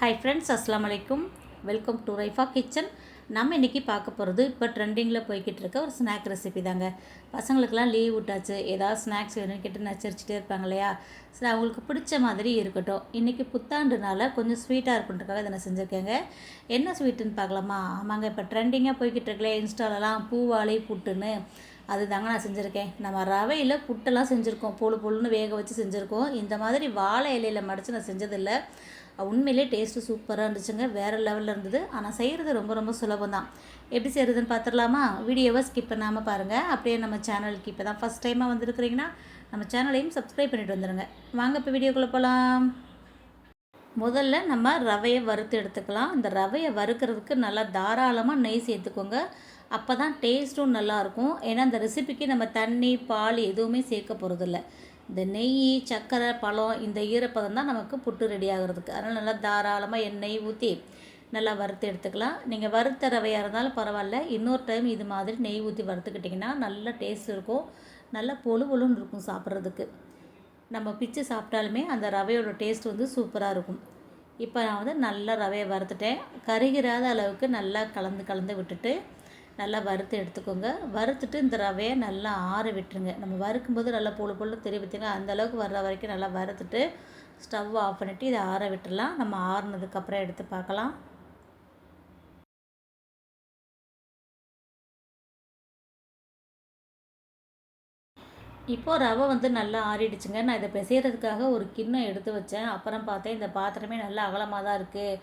Hi friends, அஸ்ஸலாமு அலைக்கும். Welcome to Raifa kitchen. நம்ம இன்றைக்கி பார்க்க போகிறது இப்போ ட்ரெண்டிங்கில் போய்கிட்டு இருக்க ஒரு ஸ்நாக் ரெசிபி தாங்க. பசங்களுக்கெல்லாம் லீவ் விட்டாச்சு, ஏதாவது ஸ்நாக்ஸ் வேணும்னு கேட்டு நச்சரிச்சுட்டே இருப்பாங்க இல்லையா? சரி, அவங்களுக்கு பிடிச்ச மாதிரி இருக்கட்டும். இன்றைக்கி புத்தாண்டுனால கொஞ்சம் ஸ்வீட்டாக இருக்குன்றதுக்காக இதை நான் செஞ்சுருக்கேங்க. என்ன ஸ்வீட்டுன்னு பார்க்கலாமா? ஆமாங்க, இப்போ ட்ரெண்டிங்காக போய்கிட்டு இருக்கலையே இன்ஸ்டாலலாம் பூவாழை புட்டுன்னு, அது தாங்க நான் செஞ்சுருக்கேன். நம்ம ரவையில் புட்டெல்லாம் செஞ்சுருக்கோம், பொழுன்னு வேக வச்சு செஞ்சுருக்கோம். இந்த மாதிரி வாழை இலையில் மடித்து நான் செஞ்சதில்லை. உண்மையிலே டேஸ்ட்டு சூப்பராக இருந்துச்சுங்க, வேறு லெவலில் இருந்தது. ஆனால் செய்கிறது ரொம்ப ரொம்ப சுலபம் தான். எப்படி செய்கிறதுன்னு பார்த்துடலாமா? வீடியோவை ஸ்கிப் பண்ணாமல் பாருங்கள். அப்படியே நம்ம சேனலுக்கு இப்போ தான் ஃபஸ்ட் டைமாக வந்துருக்குறீங்கன்னா நம்ம சேனலையும் சப்ஸ்கிரைப் பண்ணிவிட்டு வந்துடுங்க. வாங்க இப்போ வீடியோக்குள்ளே போகலாம். முதல்ல நம்ம ரவையை வறுத்து எடுத்துக்கலாம். இந்த ரவையை வறுக்கிறதுக்கு நல்லா தாராளமாக நெய் சேர்த்துக்கோங்க. அப்போ தான் டேஸ்ட்டும் நல்லாயிருக்கும். ஏன்னா இந்த ரெசிபிக்கு நம்ம தண்ணி பால் எதுவுமே சேர்க்க போகிறதில்ல. இந்த நெய், சர்க்கரை, பழம், இந்த ஈரப்பதம் தான் நமக்கு புட்டு ரெடி ஆகிறதுக்கு. அதனால் நல்லா தாராளமாக எண்ணெய் ஊற்றி நல்லா வறுத்து எடுத்துக்கலாம். நீங்கள் வறுத்த ரவையாக இருந்தாலும் பரவாயில்ல, இன்னொரு டைம் இது மாதிரி நெய் ஊற்றி வறுத்துக்கிட்டிங்கன்னா நல்ல டேஸ்ட் இருக்கும், நல்லா பொழுன்னு இருக்கும் சாப்பிட்றதுக்கு. நம்ம பிச்சு சாப்பிட்டாலுமே அந்த ரவையோட டேஸ்ட் வந்து சூப்பராக இருக்கும். இப்போ நான் வந்து நல்லா ரவையை வறுத்துட்டேன். கருகிராத அளவுக்கு நல்லா கலந்து விட்டுட்டு நல்லா வறுத்து எடுத்துக்கோங்க. வறுத்துட்டு இந்த ரவையை நல்லா ஆற விட்டுருங்க. நம்ம வறுக்கும்போது நல்லா பொழு தெரிவித்துங்க, அந்தளவுக்கு வர்ற வரைக்கும் நல்லா வறுத்துட்டு ஸ்டவ் ஆஃப் பண்ணிவிட்டு இதை ஆற விட்டுடலாம். நம்ம ஆறுனதுக்கப்புறம் எடுத்து பார்க்கலாம். இப்போது ரவை வந்து நல்லா ஆறிடுச்சுங்க. நான் இதை பிசைகிறதுக்காக ஒரு கிண்ணம் எடுத்து வச்சேன். அப்புறம் பார்த்தேன் இந்த பாத்திரமே நல்லா அகலமாக தான் இருக்குது,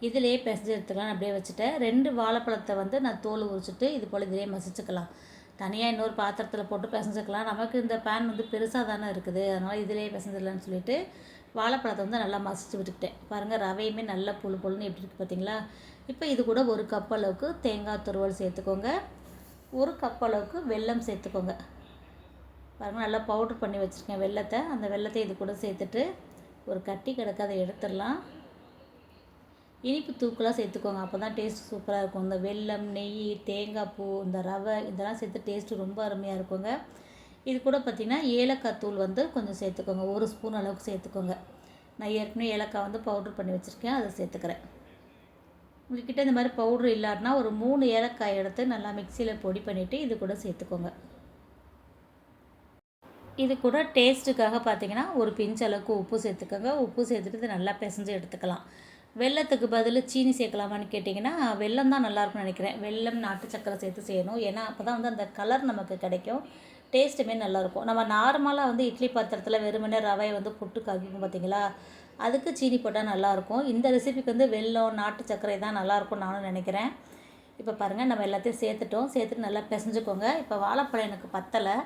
இதிலேயே பிசைஞ்சு எடுத்துக்கலாம். அப்படியே வச்சுட்டேன். 2 வாழைப்பழத்தை வந்து நான் தோல் உரிச்சிட்டு இது போல் இதிலே மசிச்சுக்கலாம். தனியாக இன்னொரு பாத்திரத்தில் போட்டு பிசைஞ்சுக்கலாம். நமக்கு இந்த பேன் வந்து பெருசாக தானே இருக்குது, அதனால் இதிலே பிசைஞ்சிடலான்னு சொல்லிட்டு வாழைப்பழத்தை வந்து நல்லா மசிச்சு விட்டுக்கிட்டேன். பாருங்கள், ரவையுமே நல்லா பொழுன்னு எப்படி இருக்குது பார்த்தீங்களா? இப்போ இது கூட 1 கப் அளவுக்கு தேங்காய் துருவல் சேர்த்துக்கோங்க. 1 கப் அளவுக்கு வெல்லம் சேர்த்துக்கோங்க. பாருங்கள், நல்லா பவுட்ரு பண்ணி வச்சுருக்கேன் வெல்லத்தை. அந்த வெல்லத்தை இது கூட சேர்த்துட்டு ஒரு கட்டி கிடக்க அதை எடுத்துடலாம். இனிப்பு தூக்கலாக சேர்த்துக்கோங்க, அப்போ தான் டேஸ்ட் சூப்பராக இருக்கும். இந்த வெல்லம், நெய், தேங்காய் பூ, இந்த ரவை இதெல்லாம் சேர்த்து டேஸ்ட்டு ரொம்ப அருமையாக இருக்குங்க. இது கூட பார்த்திங்கன்னா ஏலக்காய் தூள் வந்து கொஞ்சம் சேர்த்துக்கோங்க, 1 ஸ்பூன் அளவுக்கு சேர்த்துக்கோங்க. நான் ஏற்கனவே ஏலக்காய் வந்து பவுட்ரு பண்ணி வச்சுருக்கேன், அதை சேர்த்துக்கிறேன். உங்கள்கிட்ட இந்த மாதிரி பவுட்ரு இல்லாட்டினா ஒரு 3 ஏலக்காய் எடுத்து நல்லா மிக்சியில் பொடி பண்ணிவிட்டு இது கூட சேர்த்துக்கோங்க. இது கூட டேஸ்ட்டுக்காக பார்த்திங்கன்னா ஒரு பிஞ்ச் அளவுக்கு உப்பு சேர்த்துக்கோங்க. உப்பு சேர்த்துட்டு இதை நல்லா பிசைஞ்சு எடுத்துக்கலாம். வெல்லத்துக்கு பதில் சீனி சேர்க்கலாமான்னு கேட்டிங்கன்னா வெல்லம் தான் நல்லாயிருக்கும்னு நினைக்கிறேன். வெல்லம், நாட்டு சக்கரை சேர்த்து செய்யணும். ஏன்னா அப்போ தான் வந்து அந்த கலர் நமக்கு கிடைக்கும், டேஸ்ட்டுமே நல்லாயிருக்கும். நம்ம நார்மலாக வந்து இட்லி பாத்திரத்தில் வெறுமனே ரவையை வந்து புட்டு காய்க்கும் பார்த்திங்களா, அதுக்கு சீனி போட்டால் நல்லாயிருக்கும். இந்த ரெசிபிக்கு வந்து வெல்லம், நாட்டு சக்கரை தான் நல்லாயிருக்கும் நானும் நினைக்கிறேன். இப்போ பாருங்கள், நம்ம எல்லாத்தையும் சேர்த்துட்டு நல்லா பிசைஞ்சுக்கோங்க. இப்போ வாழைப்பழம் எனக்கு பத்தலை,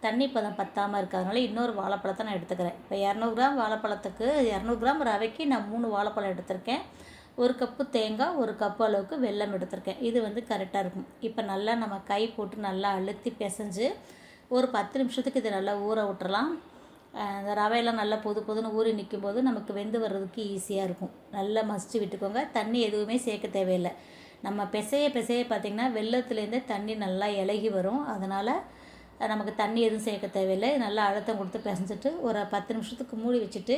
தண்ணி பதம் பத்தாமல் இருக்கிறதுனால இன்னொரு வாழைப்பழத்தை நான் எடுத்துக்கிறேன். இப்போ 200 கிராம் வாழைப்பழத்துக்கு 200 கிராம் ரவைக்கு நான் 3 வாழைப்பழம் எடுத்திருக்கேன். 1 கப்பு தேங்காய், 1 கப்பு அளவுக்கு வெல்லம் எடுத்திருக்கேன். இது வந்து கரெக்டாக இருக்கும். இப்போ நல்லா நம்ம கை போட்டு நல்லா அழுத்தி பிசைஞ்சு ஒரு 10 நிமிஷத்துக்கு இதை நல்லா ஊற விட்டுறலாம். இந்த ரவையெல்லாம் நல்லா பொதுன்னு ஊறி நிற்கும்போது நமக்கு வெந்து வர்றதுக்கு ஈஸியாக இருக்கும். நல்லா மசிச்சு விட்டுக்கோங்க. தண்ணி எதுவுமே சேர்க்க தேவையில்லை. நம்ம பிசைய பார்த்திங்கன்னா வெல்லத்துலேருந்தே தண்ணி நல்லா இலகி வரும். அதனால் நமக்கு தண்ணி எதுவும் சேர்க்க தேவையில்லை. நல்லா அழுத்தம் கொடுத்து பிசைஞ்சிட்டு ஒரு 10 நிமிஷத்துக்கு மூடி வச்சுட்டு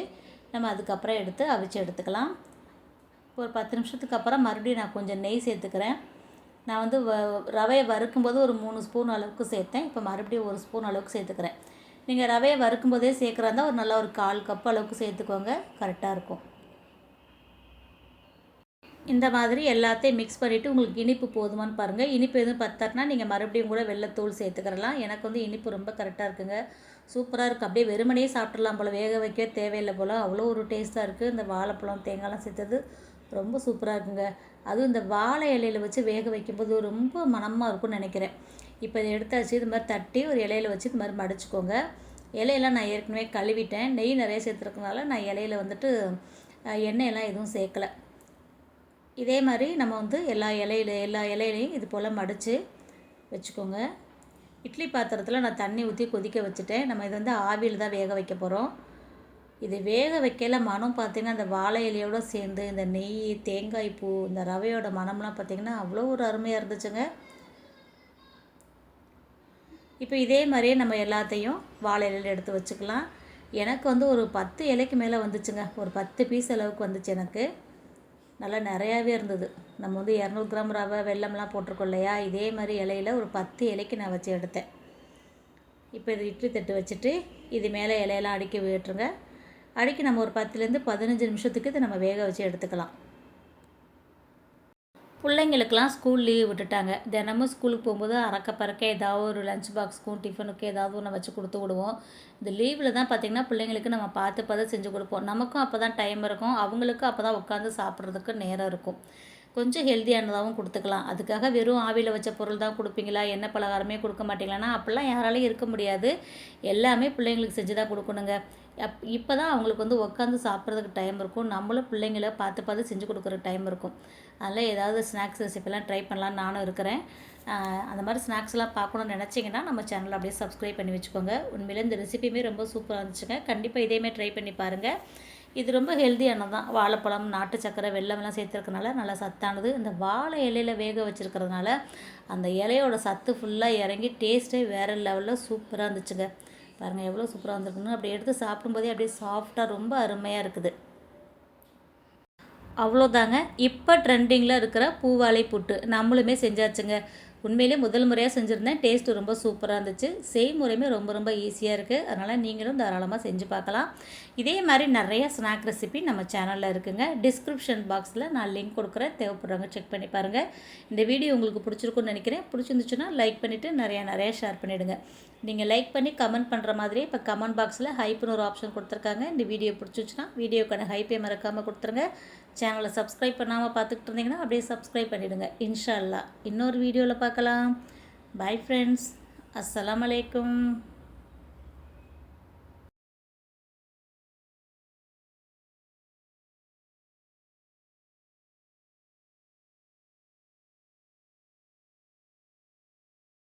நம்ம அதுக்கப்புறம் எடுத்து அவிச்சு எடுத்துக்கலாம். ஒரு 10 நிமிஷத்துக்கு அப்புறம் மறுபடியும் நான் கொஞ்சம் நெய் சேர்த்துக்கிறேன். நான் வந்து ரவையை வறுக்கும்போது ஒரு 3 ஸ்பூன் அளவுக்கு சேர்த்தேன். இப்போ மறுபடியும் 1 ஸ்பூன் அளவுக்கு சேர்த்துக்கிறேன். நீங்கள் ரவையை வறுக்கும்போதே சேர்க்குறா இருந்தால் ஒரு நல்லா ஒரு 1/4 கப் அளவுக்கு சேர்த்துக்கோங்க, கரெக்டாக இருக்கும். இந்த மாதிரி எல்லாத்தையும் மிக்ஸ் பண்ணிவிட்டு உங்களுக்கு இனிப்பு போதுமான்னு பாருங்கள். இனிப்பு எதுவும் பத்தாட்டினா நீங்கள் மறுபடியும் கூட வெல்லத்தூள் சேர்த்துக்கிறலாம். எனக்கு வந்து இனிப்பு ரொம்ப கரெக்டாக இருக்குங்க, சூப்பராக இருக்குது. அப்படியே வெறுமனையே சாப்பிட்றலாம் போல், வேக வைக்க தேவையில்லை போல், அவ்வளோ ஒரு டேஸ்ட்டாக இருக்குது. இந்த வாழைப்பழம், தேங்காய்லாம் சேர்த்தது ரொம்ப சூப்பராக இருக்குங்க. அதுவும் இந்த வாழை இலையில் வச்சு வேக வைக்கும்போது ரொம்ப மணமாக இருக்கும்னு நினைக்கிறேன். இப்போ இதை எடுத்தாச்சு, இது மாதிரி தட்டி ஒரு இலையில் வச்சு இது மாதிரி மடிச்சுக்கோங்க. இலையெல்லாம் நான் ஏற்கனவே கழுவிட்டேன். நெய் நிறைய சேர்த்துருக்கனால நான் இலையில் வந்துட்டு எண்ணெயெல்லாம் எதுவும் சேர்க்கலை. இதே மாதிரி நம்ம வந்து எல்லா இலையிலையும் இது போல் மடித்து வச்சுக்கோங்க. இட்லி பாத்திரத்தில் நான் தண்ணி ஊற்றி கொதிக்க வச்சுட்டேன். நம்ம இது வந்து ஆவியில் தான் வேக வைக்க போகிறோம். இது வேக வைக்கல மனம் பார்த்திங்கன்னா அந்த வாழை இலையோடு சேர்ந்து இந்த நெய், தேங்காய் பூ, இந்த ரவையோட மனம்லாம் பார்த்திங்கன்னா அவ்வளோ ஒரு அருமையாக இருந்துச்சுங்க. இப்போ இதே மாதிரியே நம்ம எல்லாத்தையும் வாழை இலையில் எடுத்து வச்சுக்கலாம். எனக்கு வந்து ஒரு 10 இலைக்கு மேலே வந்துச்சுங்க, ஒரு 10 பீஸ் அளவுக்கு வந்துச்சு எனக்கு. நல்லா நிறையாவே இருந்தது. நம்ம வந்து 200 கிராம் ரவை வெல்லம்லாம் போட்டிருக்கோம் இல்லையா, இதே மாதிரி இலையில ஒரு 10 இலைக்கு நான் வச்சு எடுத்தேன். இப்போ இது இட்லி தட்டு வச்சுட்டு இது மேலே இலையெல்லாம் அடுக்கி விட்டுருங்க. அடுக்கி நம்ம ஒரு 10லேருந்து 15 நிமிஷத்துக்கு இதை நம்ம வேக வச்சு எடுத்துக்கலாம். பிள்ளைங்களுக்கெல்லாம் ஸ்கூல் லீவ் விட்டுட்டாங்க. தினமும் ஸ்கூலுக்கு போகும்போது அறக்க பறக்க ஏதாவது ஒரு லஞ்ச் பாக்ஸுக்கும் டிஃபனுக்கும் ஏதாவது ஒன்று வச்சு கொடுத்து விடுவோம். இந்த லீவில் தான் பார்த்திங்கன்னா பிள்ளைங்களுக்கு நம்ம பார்த்து பார்த்து செஞ்சு கொடுப்போம். நமக்கும் அப்போ தான் டைம் இருக்கும், அவங்களுக்கும் அப்போ தான் உட்காந்து சாப்பிட்றதுக்கு நேரம் இருக்கும். கொஞ்சம் ஹெல்த்தியானதாகவும் கொடுத்துக்கலாம். அதுக்காக வெறும் ஆவியில் வச்ச பொருள் தான் கொடுப்பீங்களா, எண்ணெய் பலகாரமே கொடுக்க மாட்டீங்களான்னா அப்படிலாம் யாராலையும் இருக்க முடியாது. எல்லாமே பிள்ளைங்களுக்கு செஞ்சு தான் கொடுக்கணுங்க. இப்போ தான் அவங்களுக்கு வந்து உட்காந்து சாப்பிட்றதுக்கு டைம் இருக்கும், நம்மளும் பிள்ளைங்கள பார்த்து பார்த்து செஞ்சு கொடுக்குற டைம் இருக்கும். அதில் ஏதாவது ஸ்நாக்ஸ் ரெசிபிலாம் ட்ரை பண்ணலான்னு நானும் இருக்கிறேன். அந்த மாதிரி ஸ்நாக்ஸ்லாம் பார்க்கணுன்னு நினச்சிங்கன்னா நம்ம சேனலை அப்படியே சப்ஸ்கிரைப் பண்ணி வச்சுக்கோங்க. உண்மையிலே இந்த ரெசிபியுமே ரொம்ப சூப்பராக இருந்துச்சுங்க. கண்டிப்பாக இதேமாதிரி ட்ரை பண்ணி பாருங்கள். இது ரொம்ப ஹெல்த்தியானது தான். வாழைப்பழம், நாட்டு சக்கரை, வெல்லம்லாம் சேர்த்துருக்கனால நல்லா சத்தானது. இந்த வாழை இலையில் வேக வச்சுருக்கிறதுனால அந்த இலையோட சத்து ஃபுல்லாக இறங்கி டேஸ்ட்டே வேறு லெவலில் சூப்பராக இருந்துச்சுங்க. பாருங்கள் எவ்வளோ சூப்பராக வந்துருக்குன்னு. அப்படி எடுத்து சாப்பிடும்போதே அப்படியே சாஃப்டாக ரொம்ப அருமையாக இருக்குது. அவ்வளோதாங்க. இப்போ ட்ரெண்டிங்கில் இருக்கிற பூவாழை புட்டு நம்மளுமே செஞ்சாச்சுங்க. உண்மையிலே முதல் முறையாக செஞ்சுருந்தேன். டேஸ்ட்டு ரொம்ப சூப்பராக இருந்துச்சு. செய்முறையுமே ரொம்ப ரொம்ப ஈஸியாக இருக்குது. அதனால் நீங்களும் தாராளமாக செஞ்சு பார்க்கலாம். இதே மாதிரி நிறைய ஸ்நாக் ரெசிபி நம்ம சேனலில் இருக்குங்க. டிஸ்கிரிப்ஷன் பாக்ஸில் நான் லிங்க் கொடுக்குறேன், தேவைப்படுறவங்க செக் பண்ணி பாருங்கள். இந்த வீடியோ உங்களுக்கு பிடிச்சிருக்குன்னு நினைக்கிறேன். பிடிச்சிருந்துச்சுன்னா லைக் பண்ணிவிட்டு நிறையா ஷேர் பண்ணிவிடுங்க. நீங்கள் லைக் பண்ணி கமெண்ட் பண்ணுற மாதிரியே இப்போ கமெண்ட் பாக்ஸில் ஹைப்புன்னு ஒரு ஆப்ஷன் கொடுத்துருக்காங்க. இந்த வீடியோ பிடிச்சிச்சுன்னா வீடியோக்கான ஹைப்பே மறக்காமல் கொடுத்துருங்க. சேனலை சப்ஸ்கிரைப் பண்ணாமல் பார்த்துக்கிட்டு இருந்தீங்கன்னா அப்படியே சப்ஸ்கிரைப் பண்ணிவிடுங்க. இன்ஷா அல்லாஹ் இன்னொரு வீடியோவில் பார்க்கலாம். Bye friends. அஸ்ஸலாமு அலைக்கும்.